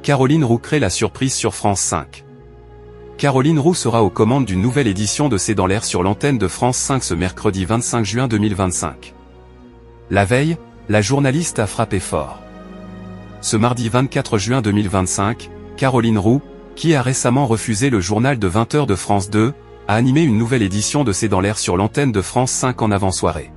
Caroline Roux crée la surprise sur France 5. Caroline Roux sera aux commandes d'une nouvelle édition de C'est dans l'air sur l'antenne de France 5 ce mercredi 25 juin 2025. La veille, la journaliste a frappé fort. Ce mardi 24 juin 2025, Caroline Roux, qui a récemment refusé le journal de 20h de France 2, a animé une nouvelle édition de C'est dans l'air sur l'antenne de France 5 en avant-soirée.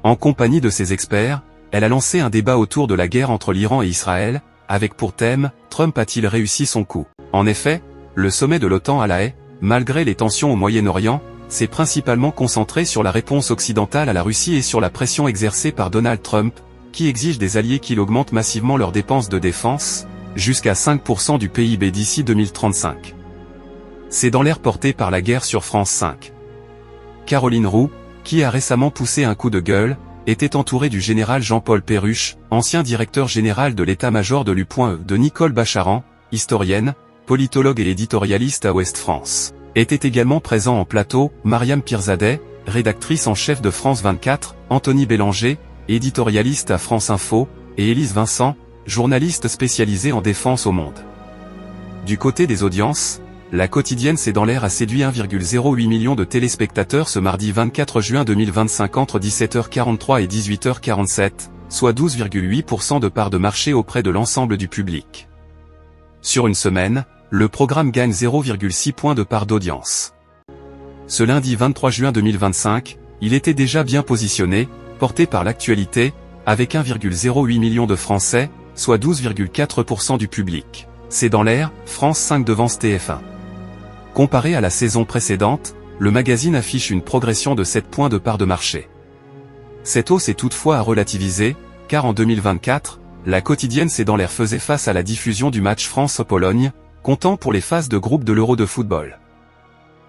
En compagnie de ses experts, elle a lancé un débat autour de la guerre entre l'Iran et Israël, avec pour thème « Trump a-t-il réussi son coup ?» En effet, le sommet de l'OTAN à La Haye, malgré les tensions au Moyen-Orient, s'est principalement concentré sur la réponse occidentale à la Russie et sur la pression exercée par Donald Trump, qui exige des alliés qu'il augmente massivement leurs dépenses de défense, jusqu'à 5% du PIB d'ici 2035. C'est dans l'air porté par la guerre sur France 5. Caroline Roux, qui a récemment poussé un coup de gueule, était entourée du général Jean-Paul Perruche, ancien directeur général de l'état-major de l'U.E, de Nicole Bacharan, historienne, politologue et éditorialiste à Ouest France. Étaient également présents en plateau, Mariam Pirzadeh, rédactrice en chef de France 24, Anthony Bélanger, éditorialiste à France Info, et Élise Vincent, journaliste spécialisée en défense au Monde. Du côté des audiences, la quotidienne C'est dans l'air a séduit 1,08 million de téléspectateurs ce mardi 24 juin 2025 entre 17h43 et 18h47, soit 12,8% de part de marché auprès de l'ensemble du public. Sur une semaine, le programme gagne 0,6 points de part d'audience. Ce lundi 23 juin 2025, il était déjà bien positionné, porté par l'actualité, avec 1,08 million de Français, soit 12,4% du public. C'est dans l'air, France 5 devance TF1. Comparé à la saison précédente, le magazine affiche une progression de 7 points de part de marché. Cette hausse est toutefois à relativiser, car en 2024, la quotidienne C'est dans l'air faisait face à la diffusion du match France-Pologne, comptant pour les phases de groupe de l'Euro de football.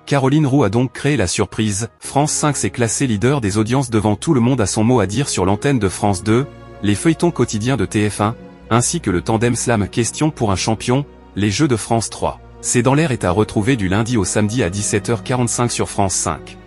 Caroline Roux a donc créé la surprise, France 5 s'est classé leader des audiences devant Tout le monde a son mot à dire sur l'antenne de France 2, les feuilletons quotidiens de TF1, ainsi que le tandem Slam Question pour un champion, les jeux de France 3. C'est dans l'air est à retrouver du lundi au samedi à 17h45 sur France 5.